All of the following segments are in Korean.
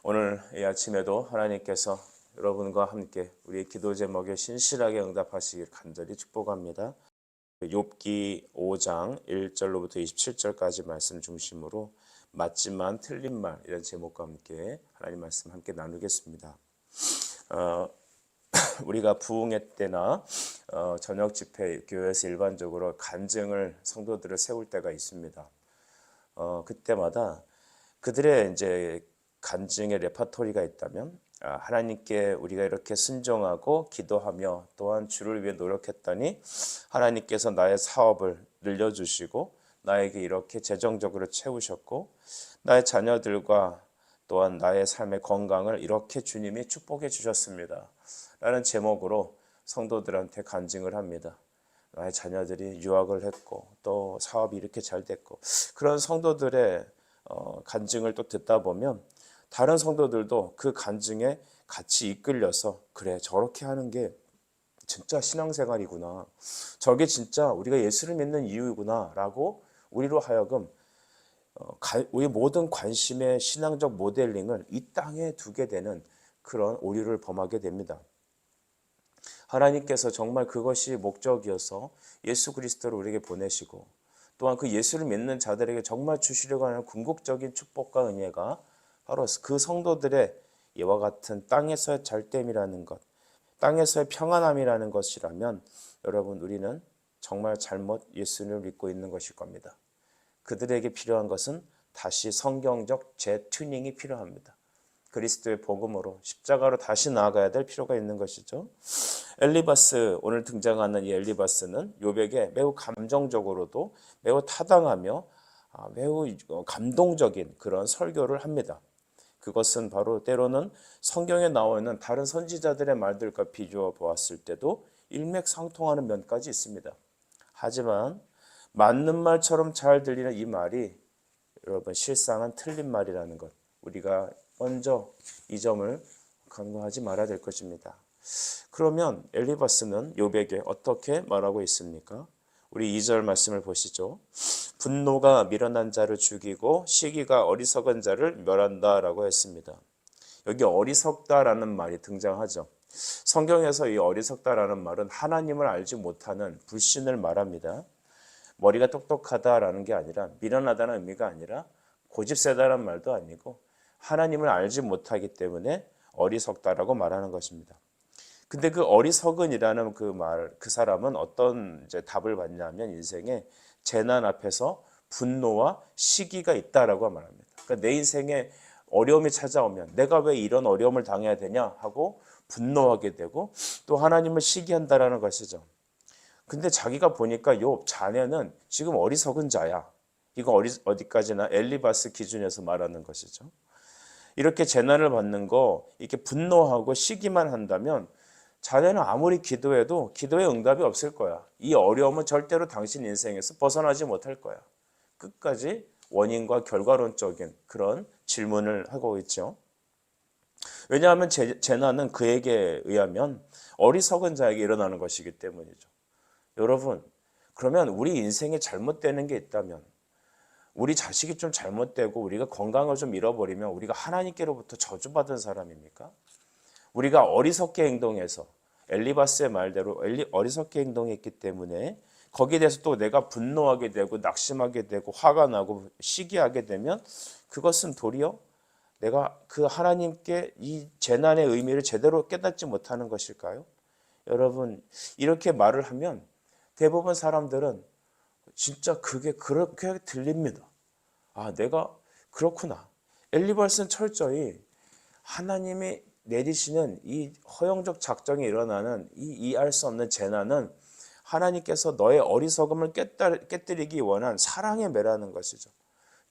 오늘 이 아침에도 하나님께서 여러분과 함께 우리의 기도 제목에 신실하게 응답하시길 간절히 축복합니다. 욥기 5장 1절로부터 27절까지 말씀 중심으로 맞지만 틀린 말 이런 제목과 함께 하나님 말씀 함께 나누겠습니다. 우리가 부흥회 때나 저녁 집회 교회에서 일반적으로 간증을 성도들을 세울 때가 있습니다. 그때마다 그들의 이제 간증의 레퍼토리가 있다면 하나님께 우리가 이렇게 순종하고 기도하며 또한 주를 위해 노력했더니 하나님께서 나의 사업을 늘려주시고 나에게 이렇게 재정적으로 채우셨고 나의 자녀들과 또한 나의 삶의 건강을 이렇게 주님이 축복해 주셨습니다 라는 제목으로 성도들한테 간증을 합니다. 나의 자녀들이 유학을 했고 또 사업이 이렇게 잘 됐고 그런 성도들의 간증을 또 듣다 보면 다른 성도들도 그 간증에 같이 이끌려서 그래 저렇게 하는 게 진짜 신앙생활이구나, 저게 진짜 우리가 예수를 믿는 이유구나 라고 우리로 하여금 우리 모든 관심의 신앙적 모델링을 이 땅에 두게 되는 그런 오류를 범하게 됩니다. 하나님께서 정말 그것이 목적이어서 예수 그리스도를 우리에게 보내시고 또한 그 예수를 믿는 자들에게 정말 주시려고 하는 궁극적인 축복과 은혜가 바로 그 성도들의 이와 같은 땅에서의 잘됨이라는 것, 땅에서의 평안함이라는 것이라면 여러분 우리는 정말 잘못 예수를 믿고 있는 것일 겁니다. 그들에게 필요한 것은 다시 성경적 재튜닝이 필요합니다. 그리스도의 복음으로 십자가로 다시 나아가야 될 필요가 있는 것이죠. 엘리바스, 오늘 등장하는 이 엘리바스는 욥에게 매우 감정적으로도 매우 타당하며 매우 감동적인 그런 설교를 합니다. 그것은 바로 때로는 성경에 나와 있는 다른 선지자들의 말들과 비교해 보았을 때도 일맥상통하는 면까지 있습니다. 하지만 맞는 말처럼 잘 들리는 이 말이 여러분 실상은 틀린 말이라는 것, 우리가 먼저 이 점을 간과하지 말아야 될 것입니다. 그러면 엘리바스는 욥에게 어떻게 말하고 있습니까? 우리 2절 말씀을 보시죠. 분노가 미련한 자를 죽이고 시기가 어리석은 자를 멸한다 라고 했습니다. 여기 어리석다라는 말이 등장하죠. 성경에서 이 어리석다라는 말은 하나님을 알지 못하는 불신을 말합니다. 머리가 똑똑하다라는 게 아니라 미련하다는 의미가 아니라 고집세다라는 말도 아니고 하나님을 알지 못하기 때문에 어리석다라고 말하는 것입니다. 근데 그 어리석은이라는 그 사람은 어떤 이제 답을 받냐면 인생에 재난 앞에서 분노와 시기가 있다라고 말합니다. 그러니까 내 인생에 어려움이 찾아오면 내가 왜 이런 어려움을 당해야 되냐 하고 분노하게 되고 또 하나님을 시기한다라는 것이죠. 근데 자기가 보니까 욥 자네는 지금 어리석은 자야. 이거 어디까지나 엘리바스 기준에서 말하는 것이죠. 이렇게 재난을 받는 거 이렇게 분노하고 시기만 한다면 자네는 아무리 기도해도 기도의 응답이 없을 거야. 이 어려움은 절대로 당신 인생에서 벗어나지 못할 거야. 끝까지 원인과 결과론적인 그런 질문을 하고 있죠. 왜냐하면 재난은 그에게 의하면 어리석은 자에게 일어나는 것이기 때문이죠. 여러분, 그러면 우리 인생에 잘못되는 게 있다면 우리 자식이 좀 잘못되고 우리가 건강을 좀 잃어버리면 우리가 하나님께로부터 저주받은 사람입니까? 우리가 어리석게 행동해서 엘리바스의 말대로 어리석게 행동했기 때문에 거기에 대해서 또 내가 분노하게 되고 낙심하게 되고 화가 나고 시기하게 되면 그것은 도리어 내가 그 하나님께 이 재난의 의미를 제대로 깨닫지 못하는 것일까요? 여러분 이렇게 말을 하면 대부분 사람들은 진짜 그게 그렇게 들립니다. 아, 내가 그렇구나. 엘리바스는 철저히 하나님이 내리시는 이 허영적 작정이 일어나는 이 이해할 수 없는 재난은 하나님께서 너의 어리석음을 깨뜨리기 원한 사랑의 매라는 것이죠.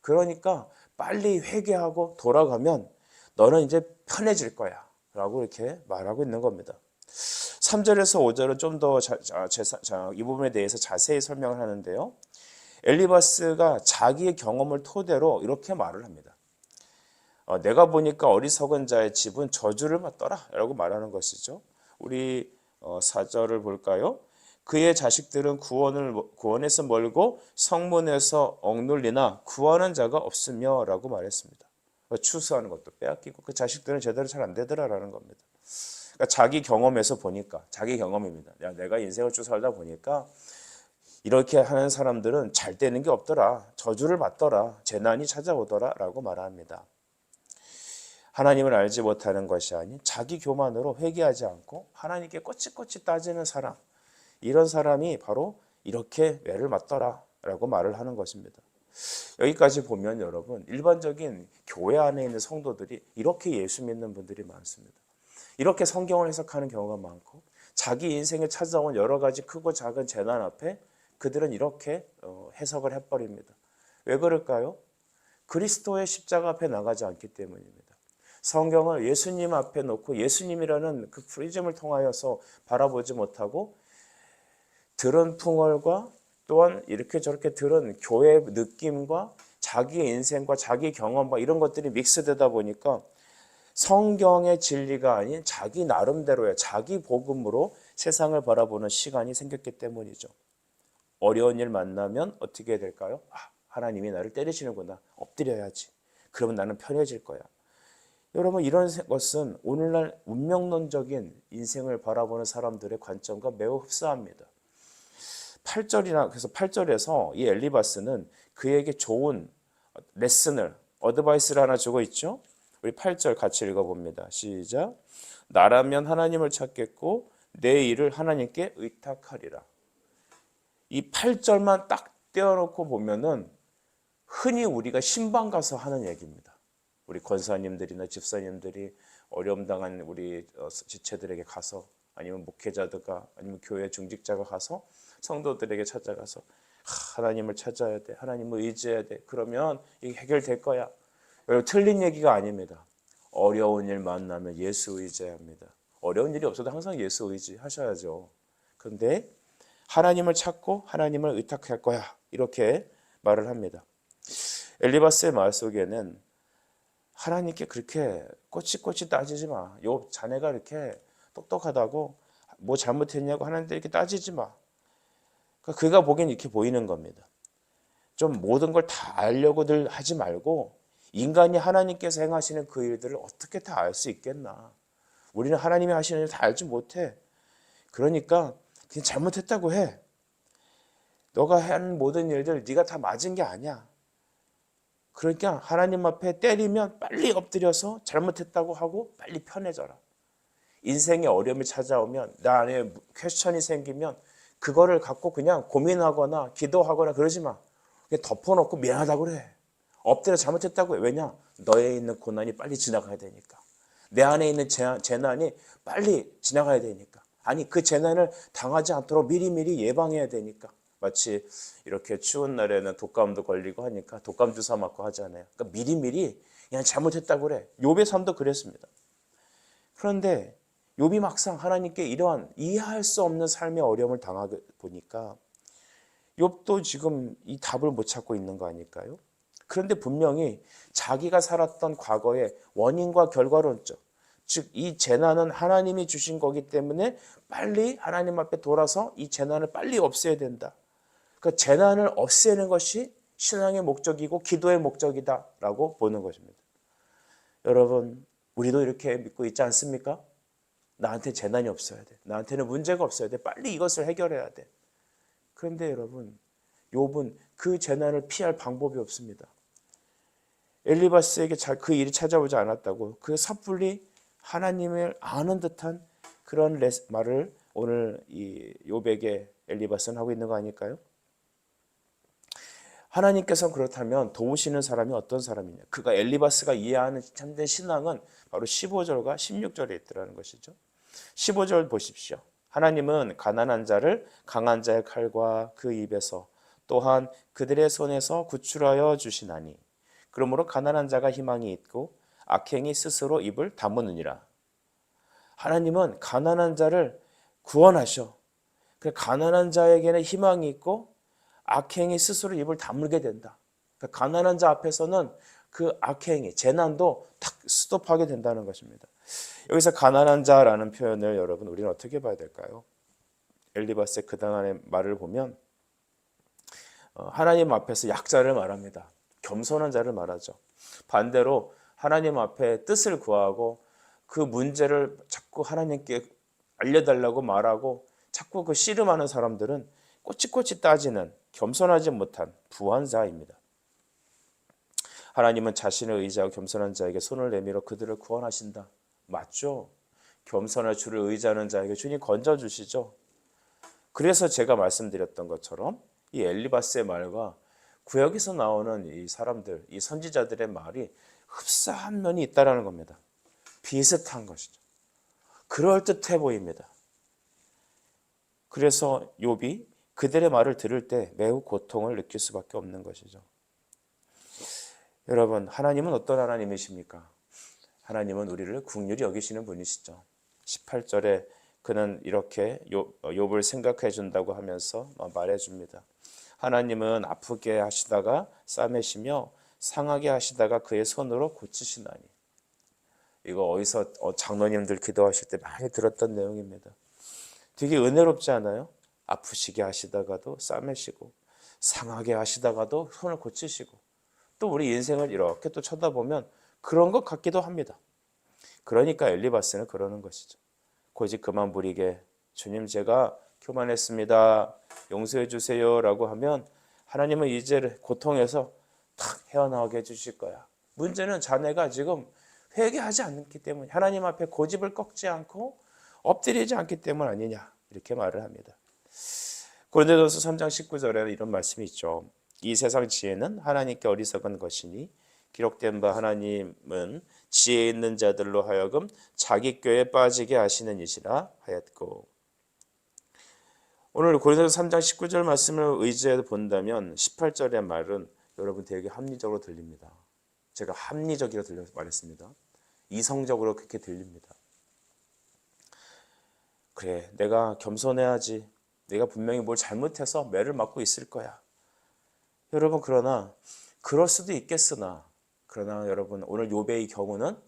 그러니까 빨리 회개하고 돌아가면 너는 이제 편해질 거야 라고 이렇게 말하고 있는 겁니다. 3절에서 5절은 좀 더 이 부분에 대해서 자세히 설명을 하는데요. 엘리바스가 자기의 경험을 토대로 이렇게 말을 합니다. 내가 보니까 어리석은 자의 집은 저주를 받더라 라고 말하는 것이죠. 우리 4절을 볼까요? 그의 자식들은 구원에서 멀고 성문에서 억눌리나 구하는 자가 없으며 라고 말했습니다. 추수하는 것도 빼앗기고 그 자식들은 제대로 잘 안 되더라라는 겁니다. 그러니까 자기 경험에서 보니까 자기 경험입니다. 내가 인생을 쭉 살다 보니까 이렇게 하는 사람들은 잘 되는 게 없더라. 저주를 받더라. 재난이 찾아오더라 라고 말합니다. 하나님을 알지 못하는 것이 아닌 자기 교만으로 회개하지 않고 하나님께 꼬치꼬치 따지는 사람, 이런 사람이 바로 이렇게 매를 맞더라 라고 말을 하는 것입니다. 여기까지 보면 여러분, 일반적인 교회 안에 있는 성도들이 이렇게 예수 믿는 분들이 많습니다. 이렇게 성경을 해석하는 경우가 많고 자기 인생에 찾아온 여러 가지 크고 작은 재난 앞에 그들은 이렇게 해석을 해버립니다. 왜 그럴까요? 그리스도의 십자가 앞에 나가지 않기 때문입니다. 성경을 예수님 앞에 놓고 예수님이라는 그 프리즘을 통하여서 바라보지 못하고 들은 풍월과 또한 이렇게 저렇게 들은 교회 느낌과 자기의 인생과 자기 경험과 이런 것들이 믹스되다 보니까 성경의 진리가 아닌 자기 나름대로의 자기 복음으로 세상을 바라보는 시간이 생겼기 때문이죠. 어려운 일 만나면 어떻게 해야 될까요? 하나님이 나를 때리시는구나. 엎드려야지. 그러면 나는 편해질 거야. 여러분, 이런 것은 오늘날 운명론적인 인생을 바라보는 사람들의 관점과 매우 흡사합니다. 8절이나 그래서 8절에서 이 엘리바스는 그에게 좋은 레슨을 어드바이스를 하나 주고 있죠. 우리 8절 같이 읽어봅니다. 시작. 나라면 하나님을 찾겠고 내 일을 하나님께 의탁하리라. 이 8절만 딱 떼어놓고 보면은 흔히 우리가 신방 가서 하는 얘기입니다. 우리 권사님들이나 집사님들이 어려움 당한 우리 지체들에게 가서 아니면 목회자들과 아니면 교회 중직자가 가서 성도들에게 찾아가서 하나님을 찾아야 돼. 하나님을 의지해야 돼. 그러면 이게 해결될 거야. 여러분, 틀린 얘기가 아닙니다. 어려운 일 만나면 예수 의지해야 합니다. 어려운 일이 없어도 항상 예수 의지하셔야죠. 그런데 하나님을 찾고 하나님을 의탁할 거야. 이렇게 말을 합니다. 엘리바스의 말 속에는 하나님께 그렇게 꼬치꼬치 따지지 마. 요 자네가 이렇게 똑똑하다고 뭐 잘못했냐고 하나님께 이렇게 따지지 마. 그러니까 그가 보기엔 이렇게 보이는 겁니다. 좀 모든 걸 다 알려고들 하지 말고 인간이 하나님께서 행하시는 그 일들을 어떻게 다 알 수 있겠나. 우리는 하나님이 하시는 일 다 알지 못해. 그러니까 그냥 잘못했다고 해. 너가 한 모든 일들 네가 다 맞은 게 아니야. 그러니까 하나님 앞에 때리면 빨리 엎드려서 잘못했다고 하고 빨리 편해져라. 인생의 어려움이 찾아오면 나 안에 퀘스천이 생기면 그거를 갖고 그냥 고민하거나 기도하거나 그러지 마. 그냥 덮어놓고 미안하다고 그래. 엎드려 잘못했다고 해. 왜냐? 너에 있는 고난이 빨리 지나가야 되니까. 내 안에 있는 재난이 빨리 지나가야 되니까. 아니, 그 재난을 당하지 않도록 미리미리 예방해야 되니까. 마치 이렇게 추운 날에는 독감도 걸리고 하니까 독감 주사 맞고 하잖아요. 그러니까 미리미리 그냥 잘못했다고 그래. 욥의 삶도 그랬습니다. 그런데 욥이 막상 하나님께 이러한 이해할 수 없는 삶의 어려움을 당하게 보니까 욥도 지금 이 답을 못 찾고 있는 거 아닐까요? 그런데 분명히 자기가 살았던 과거의 원인과 결과론적, 즉 이 재난은 하나님이 주신 거기 때문에 빨리 하나님 앞에 돌아서 이 재난을 빨리 없애야 된다. 그 재난을 없애는 것이 신앙의 목적이고 기도의 목적이다라고 보는 것입니다. 여러분, 우리도 이렇게 믿고 있지 않습니까? 나한테 재난이 없어야 돼. 나한테는 문제가 없어야 돼. 빨리 이것을 해결해야 돼. 그런데 여러분, 욥은 그 재난을 피할 방법이 없습니다. 엘리바스에게 그 일이 찾아오지 않았다고 그 섣불리 하나님을 아는 듯한 그런 말을 오늘 이 욥에게 엘리바스는 하고 있는 거 아닐까요? 하나님께서 그렇다면 도우시는 사람이 어떤 사람이냐? 그가 엘리바스가 이해하는 참된 신앙은 바로 15절과 16절에 있더라는 것이죠. 15절 보십시오. 하나님은 가난한 자를 강한 자의 칼과 그 입에서 또한 그들의 손에서 구출하여 주시나니 그러므로 가난한 자가 희망이 있고 악행이 스스로 입을 다무느니라. 하나님은 가난한 자를 구원하셔. 그 가난한 자에게는 희망이 있고 악행이 스스로 입을 다물게 된다. 그러니까 가난한 자 앞에서는 그 악행이 재난도 탁 스톱하게 된다는 것입니다. 여기서 가난한 자라는 표현을 여러분 우리는 어떻게 봐야 될까요? 엘리바스의 그 당안의 말을 보면 하나님 앞에서 약자를 말합니다. 겸손한 자를 말하죠. 반대로 하나님 앞에 뜻을 구하고 그 문제를 자꾸 하나님께 알려달라고 말하고 자꾸 그 씨름하는 사람들은 꼬치꼬치 따지는 겸손하지 못한 부한자입니다. 하나님은 자신을 의지하고 겸손한 자에게 손을 내밀어 그들을 구원하신다. 맞죠? 겸손할 주를 의지하는 자에게 주님 건져주시죠. 그래서 제가 말씀드렸던 것처럼 이 엘리바스의 말과 구약에서 나오는 이 사람들, 이 선지자들의 말이 흡사한 면이 있다는 겁니다. 비슷한 것이죠. 그럴듯해 보입니다. 그래서 욥이 그들의 말을 들을 때 매우 고통을 느낄 수밖에 없는 것이죠. 여러분, 하나님은 어떤 하나님이십니까? 하나님은 우리를 긍휼히 여기시는 분이시죠. 18절에 그는 이렇게 욥을 생각해 준다고 하면서 말해 줍니다. 하나님은 아프게 하시다가 싸매시며 상하게 하시다가 그의 손으로 고치시나니. 이거 어디서 장로님들 기도하실 때 많이 들었던 내용입니다. 되게 은혜롭지 않아요? 아프시게 하시다가도 싸매시고 상하게 하시다가도 손을 고치시고 또 우리 인생을 이렇게 또 쳐다보면 그런 것 같기도 합니다. 그러니까 엘리바스는 그러는 것이죠. 고집 그만 부리게 주님 제가 교만했습니다. 용서해 주세요 라고 하면 하나님은 이제 고통에서 탁 헤어나오게 해주실 거야. 문제는 자네가 지금 회개하지 않기 때문에 하나님 앞에 고집을 꺾지 않고 엎드리지 않기 때문 아니냐 이렇게 말을 합니다. 고린도전서 3장 19절에 이런 말씀이 있죠. 이 세상 지혜는 하나님께 어리석은 것이니 기록된 바 하나님은 지혜 있는 자들로 하여금 자기 꾀에 빠지게 하시는 이시라 하였고. 오늘 고린도전서 3장 19절 말씀을 의지해 본다면 18절의 말은 여러분 되게 합리적으로 들립니다. 제가 합리적이라고 말했습니다. 이성적으로 그렇게 들립니다. 그래, 내가 겸손해야지. 내가 분명히 뭘 잘못해서 매를 맞고 있을 거야. 여러분 그러나 그럴 수도 있겠으나 그러나 여러분 오늘 욥의 경우는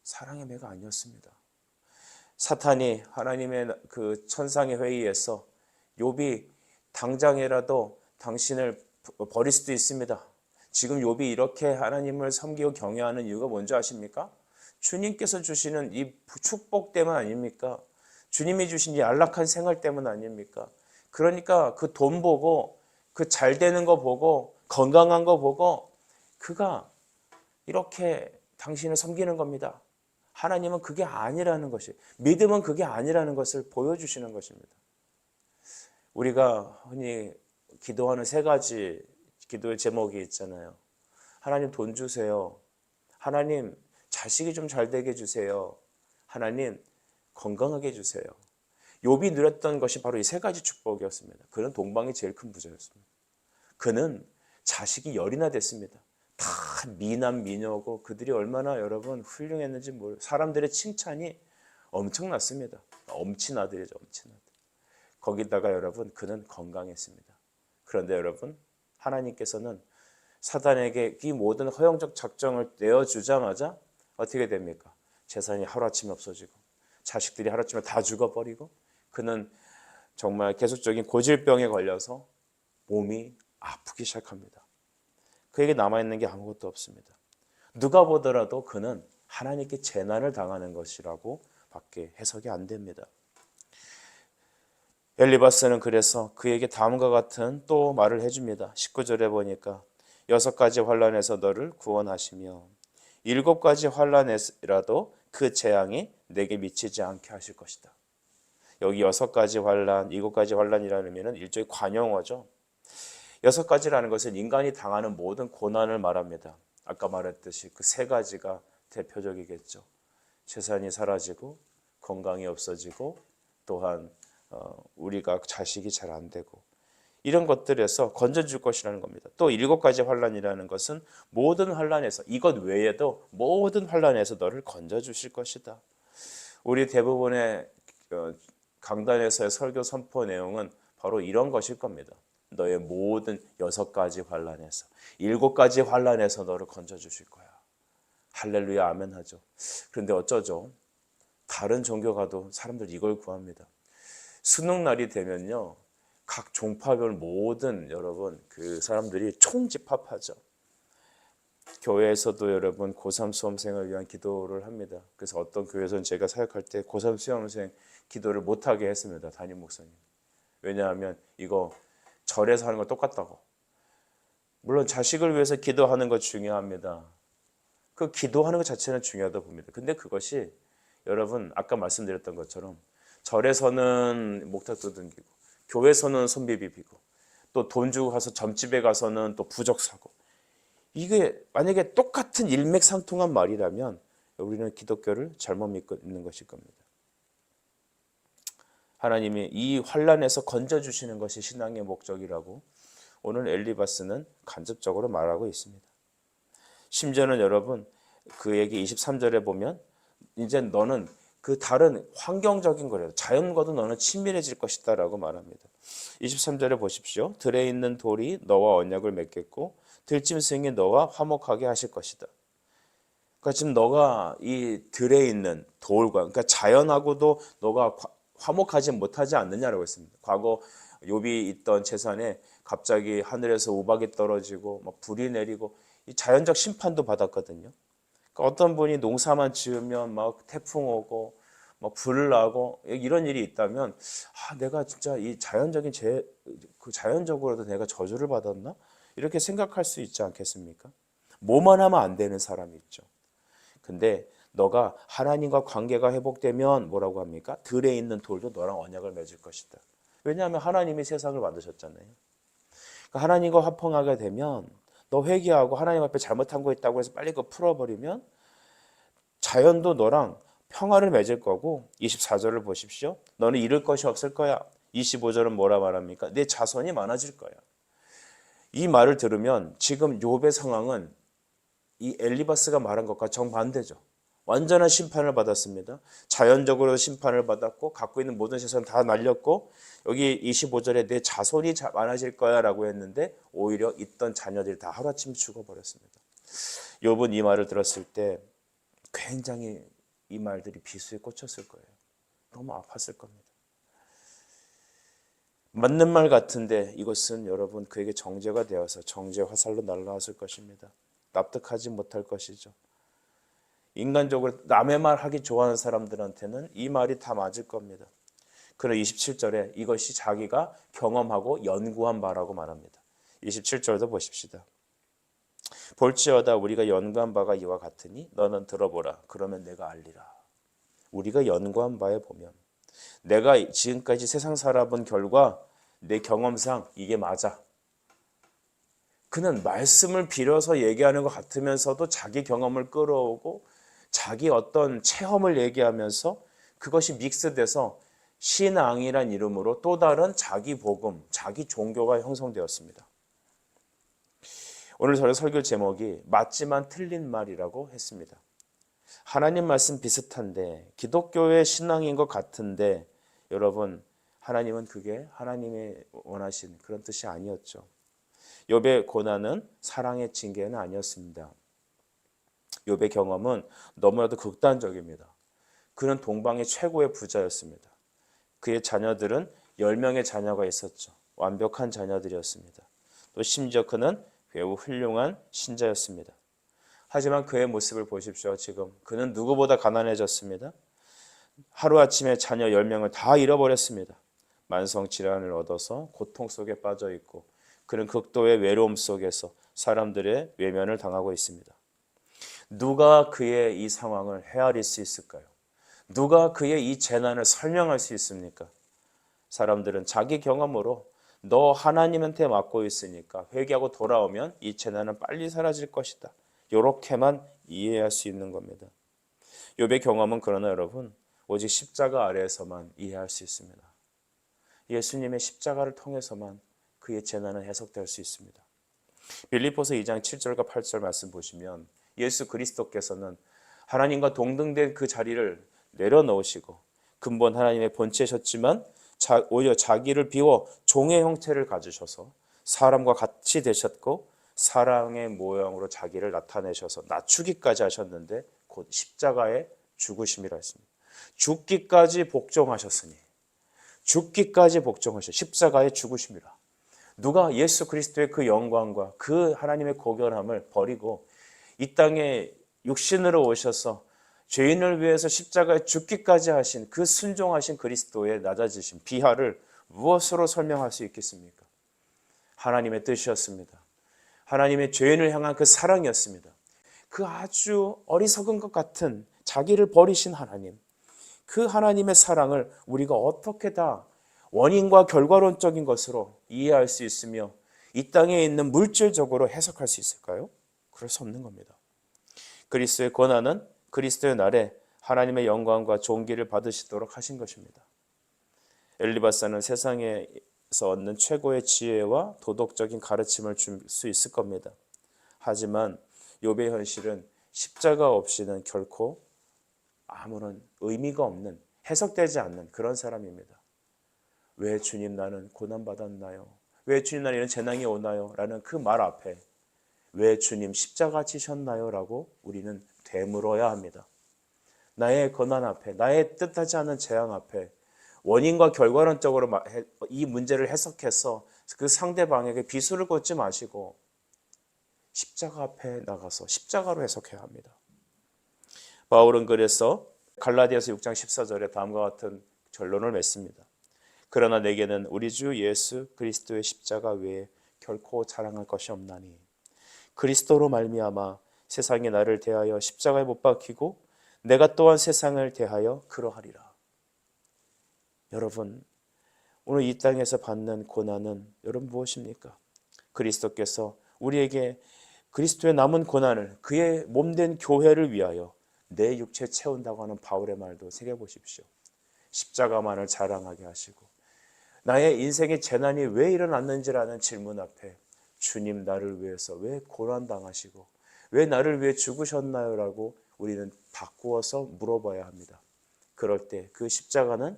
사랑의 매가 아니었습니다. 사탄이 하나님의 그 천상의 회의에서 욥이 당장이라도 당신을 버릴 수도 있습니다. 지금 욥이 이렇게 하나님을 섬기고 경외하는 이유가 뭔지 아십니까? 주님께서 주시는 이 축복 때문 아닙니까? 주님이 주신 이 안락한 생활 때문 아닙니까? 그러니까 그 돈 보고 그 잘 되는 거 보고 건강한 거 보고 그가 이렇게 당신을 섬기는 겁니다. 하나님은 그게 아니라는 것이, 믿음은 그게 아니라는 것을 보여주시는 것입니다. 우리가 흔히 기도하는 세 가지 기도의 제목이 있잖아요. 하나님 돈 주세요. 하나님 자식이 좀 잘 되게 해주세요. 하나님 건강하게 해주세요. 욥이 누렸던 것이 바로 이 세 가지 축복이었습니다. 그는 동방이 제일 큰 부자였습니다. 그는 자식이 열이나 됐습니다. 다 미남 미녀고 그들이 얼마나 여러분 훌륭했는지 사람들의 칭찬이 엄청났습니다. 엄친 아들이죠. 엄친 아들. 거기다가 여러분 그는 건강했습니다. 그런데 여러분 하나님께서는 사단에게 이 모든 허영적 작정을 내어주자마자 어떻게 됩니까? 재산이 하루아침에 없어지고 자식들이 하루아침에 다 죽어버리고 그는 정말 계속적인 고질병에 걸려서 몸이 아프기 시작합니다. 그에게 남아있는 게 아무것도 없습니다. 누가 보더라도 그는 하나님께 재난을 당하는 것이라고 밖에 해석이 안 됩니다. 엘리바스는 그래서 그에게 다음과 같은 또 말을 해줍니다. 19절에 보니까 6가지 환난에서 너를 구원하시며 7가지 환난에라도 그 재앙이 내게 미치지 않게 하실 것이다. 여기 6가지 환난, 7가지 환난이라는 의미는 일종의 관용어죠. 6가지라는 것은 인간이 당하는 모든 고난을 말합니다. 아까 말했듯이 그 3가지가 대표적이겠죠. 재산이 사라지고 건강이 없어지고 또한 우리가 자식이 잘 안 되고 이런 것들에서 건져줄 것이라는 겁니다. 또 7가지 환난이라는 것은 모든 환난에서 이것 외에도 모든 환난에서 너를 건져주실 것이다. 우리 대부분의 강단에서의 설교 선포 내용은 바로 이런 것일 겁니다. 너의 모든 6가지 환난에서 7가지 환난에서 너를 건져주실 거야. 할렐루야 아멘 하죠. 그런데 어쩌죠? 다른 종교 가도 사람들 이걸 구합니다. 수능날이 되면요. 각 종파별 모든 여러분 그 사람들이 총집합하죠. 교회에서도 여러분 고3 수험생을 위한 기도를 합니다. 그래서 어떤 교회에서는 제가 사역할 때 고3 수험생 기도를 못하게 했습니다. 담임 목사님. 왜냐하면 이거 절에서 하는 거 똑같다고. 물론 자식을 위해서 기도하는 것 중요합니다. 그 기도하는 것 자체는 중요하다고 봅니다. 근데 그것이 여러분 아까 말씀드렸던 것처럼 절에서는 목탁도 등기고 교회에서는 손비 비비고 또 돈 주고 가서 점집에 가서는 또 부적 사고, 이게 만약에 똑같은 일맥상통한 말이라면 우리는 기독교를 잘못 믿고 있는 것일 겁니다. 하나님이 이 환난에서 건져주시는 것이 신앙의 목적이라고 오늘 엘리바스는 간접적으로 말하고 있습니다. 심지어는 여러분 그 얘기 23절에 보면 이제 너는 그 다른 환경적인 거래요. 자연과도 너는 친밀해질 것이다 라고 말합니다. 23절에 보십시오. 들에 있는 돌이 너와 언약을 맺겠고 들짐승이 너와 화목하게 하실 것이다. 그러니까 지금 너가 이 들에 있는 돌과, 그러니까 자연하고도 너가 화목하지 못하지 않느냐라고 했습니다. 과거 욥이 있던 재산에 갑자기 하늘에서 우박이 떨어지고 막 불이 내리고 이 자연적 심판도 받았거든요. 그러니까 어떤 분이 농사만 지으면 막 태풍 오고 막 불 나고 이런 일이 있다면 내가 진짜 이 자연적인 그 자연적으로도 내가 저주를 받았나? 이렇게 생각할 수 있지 않겠습니까? 뭐만 하면 안 되는 사람이 있죠. 근데 너가 하나님과 관계가 회복되면 뭐라고 합니까? 들에 있는 돌도 너랑 언약을 맺을 것이다. 왜냐하면 하나님이 세상을 만드셨잖아요. 그러니까 하나님과 화평하게 되면 너 회개하고 하나님 앞에 잘못한 거 있다고 해서 빨리 그거 풀어버리면 자연도 너랑 평화를 맺을 거고, 24절을 보십시오. 너는 잃을 것이 없을 거야. 25절은 뭐라 말합니까? 내 자손이 많아질 거야. 이 말을 들으면 지금 욥의 상황은 이 엘리바스가 말한 것과 정반대죠. 완전한 심판을 받았습니다. 자연적으로 심판을 받았고 갖고 있는 모든 재산 다 날렸고, 여기 25절에 내 자손이 많아질 거야 라고 했는데 오히려 있던 자녀들이 다 하루아침에 죽어버렸습니다. 욥은 이 말을 들었을 때 굉장히 이 말들이 비수에 꽂혔을 거예요. 너무 아팠을 겁니다. 맞는 말 같은데 이것은 여러분 그에게 정죄가 되어서 정죄 화살로 날아왔을 것입니다. 납득하지 못할 것이죠. 인간적으로 남의 말 하기 좋아하는 사람들한테는 이 말이 다 맞을 겁니다. 그러나 27절에 이것이 자기가 경험하고 연구한 바라고 말합니다. 27절도 보십시다. 볼지어다 우리가 연구한 바가 이와 같으니 너는 들어보라. 그러면 내가 알리라. 우리가 연구한 바에 보면 내가 지금까지 세상 살아본 결과 내 경험상 이게 맞아. 그는 말씀을 빌어서 얘기하는 것 같으면서도 자기 경험을 끌어오고 자기 어떤 체험을 얘기하면서 그것이 믹스돼서 신앙이란 이름으로 또 다른 자기 복음, 자기 종교가 형성되었습니다. 오늘 저의 설교 제목이 맞지만 틀린 말이라고 했습니다. 하나님 말씀 비슷한데 기독교의 신앙인 것 같은데 여러분 하나님은 그게 하나님이 원하신 그런 뜻이 아니었죠. 욥의 고난은 사랑의 징계는 아니었습니다. 욥의 경험은 너무나도 극단적입니다. 그는 동방의 최고의 부자였습니다. 그의 자녀들은 10명의 자녀가 있었죠. 완벽한 자녀들이었습니다. 또 심지어 그는 매우 훌륭한 신자였습니다. 하지만 그의 모습을 보십시오. 지금 그는 누구보다 가난해졌습니다. 하루아침에 자녀 10명을 다 잃어버렸습니다. 만성질환을 얻어서 고통 속에 빠져 있고 그는 극도의 외로움 속에서 사람들의 외면을 당하고 있습니다. 누가 그의 이 상황을 헤아릴 수 있을까요? 누가 그의 이 재난을 설명할 수 있습니까? 사람들은 자기 경험으로 너 하나님한테 맡고 있으니까 회개하고 돌아오면 이 재난은 빨리 사라질 것이다. 이렇게만 이해할 수 있는 겁니다. 욥의 경험은 그러나 여러분 오직 십자가 아래에서만 이해할 수 있습니다. 예수님의 십자가를 통해서만 그의 재난은 해석될 수 있습니다. 빌립보서 2장 7절과 8절 말씀 보시면 예수 그리스도께서는 하나님과 동등된 그 자리를 내려놓으시고 근본 하나님의 본체셨지만 오히려 자기를 비워 종의 형태를 가지셔서 사람과 같이 되셨고 사랑의 모형으로 자기를 나타내셔서 낮추기까지 하셨는데 곧 십자가의 죽으심이라 했습니다. 죽기까지 복종하셨으니 죽기까지 복종하셔 십자가의 죽으심이라. 누가 예수 그리스도의 그 영광과 그 하나님의 고결함을 버리고 이 땅에 육신으로 오셔서 죄인을 위해서 십자가에 죽기까지 하신 그 순종하신 그리스도의 낮아지심, 비하를 무엇으로 설명할 수 있겠습니까? 하나님의 뜻이었습니다. 하나님의 죄인을 향한 그 사랑이었습니다. 그 아주 어리석은 것 같은 자기를 버리신 하나님, 그 하나님의 사랑을 우리가 어떻게 다 원인과 결과론적인 것으로 이해할 수 있으며 이 땅에 있는 물질적으로 해석할 수 있을까요? 그럴 수 없는 겁니다. 그리스도의 권한은 그리스도의 날에 하나님의 영광과 존귀를 받으시도록 하신 것입니다. 엘리바사는 세상에서 얻는 최고의 지혜와 도덕적인 가르침을 줄 수 있을 겁니다. 하지만 욥의 현실은 십자가 없이는 결코 아무런 의미가 없는, 해석되지 않는 그런 사람입니다. 왜 주님 나는 고난받았나요? 왜 주님 나는 이런 재난이 오나요? 라는 그 말 앞에 왜 주님 십자가 지셨나요? 라고 우리는 되물어야 합니다. 나의 고난 앞에, 나의 뜻하지 않은 재앙 앞에 원인과 결과론적으로 이 문제를 해석해서 그 상대방에게 비수를 꽂지 마시고 십자가 앞에 나가서 십자가로 해석해야 합니다. 바울은 그래서 갈라디아서 6장 14절에 다음과 같은 결론을 맺습니다. 그러나 내게는 우리 주 예수 그리스도의 십자가 외에 결코 자랑할 것이 없나니 그리스도로 말미암아 세상이 나를 대하여 십자가에 못 박히고 내가 또한 세상을 대하여 그러하리라. 여러분, 오늘 이 땅에서 받는 고난은 여러분 무엇입니까? 그리스도께서 우리에게 그리스도의 남은 고난을 그의 몸된 교회를 위하여 내 육체 채운다고 하는 바울의 말도 새겨보십시오. 십자가만을 자랑하게 하시고 나의 인생의 재난이 왜 일어났는지라는 질문 앞에 주님 나를 위해서 왜 고난당하시고 왜 나를 위해 죽으셨나요? 라고 우리는 바꾸어서 물어봐야 합니다. 그럴 때 그 십자가는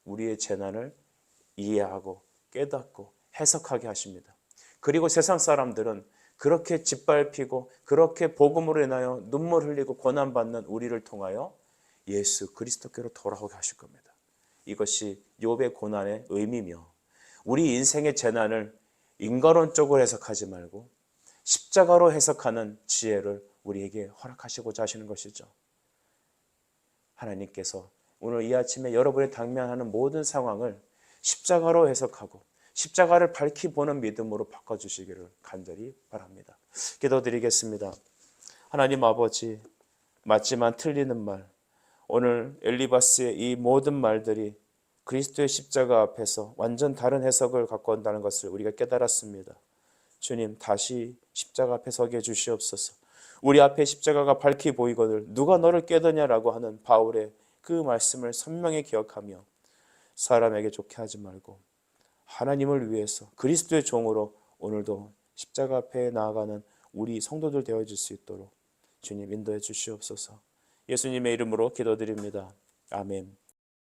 우리의 재난을 이해하고 깨닫고 해석하게 하십니다. 그리고 세상 사람들은 그렇게 짓밟히고 그렇게 복음으로 인하여 눈물 흘리고 고난받는 우리를 통하여 예수 그리스도께로 돌아오게 하실 겁니다. 이것이 욥의 고난의 의미며 우리 인생의 재난을 인과론적으로 해석하지 말고 십자가로 해석하는 지혜를 우리에게 허락하시고자 하시는 것이죠. 하나님께서 오늘 이 아침에 여러분이 당면하는 모든 상황을 십자가로 해석하고 십자가를 밝히 보는 믿음으로 바꿔주시기를 간절히 바랍니다. 기도드리겠습니다. 하나님 아버지, 맞지만 틀리는 말, 오늘 엘리바스의 이 모든 말들이 그리스도의 십자가 앞에서 완전 다른 해석을 갖고 온다는 것을 우리가 깨달았습니다. 주님, 다시 십자가 앞에 서게 해주시옵소서. 우리 앞에 십자가가 밝히 보이거늘 누가 너를 깨더냐라고 하는 바울의 그 말씀을 선명히 기억하며 사람에게 좋게 하지 말고 하나님을 위해서 그리스도의 종으로 오늘도 십자가 앞에 나아가는 우리 성도들 되어줄 수 있도록 주님 인도해 주시옵소서. 예수님의 이름으로 기도드립니다. 아멘.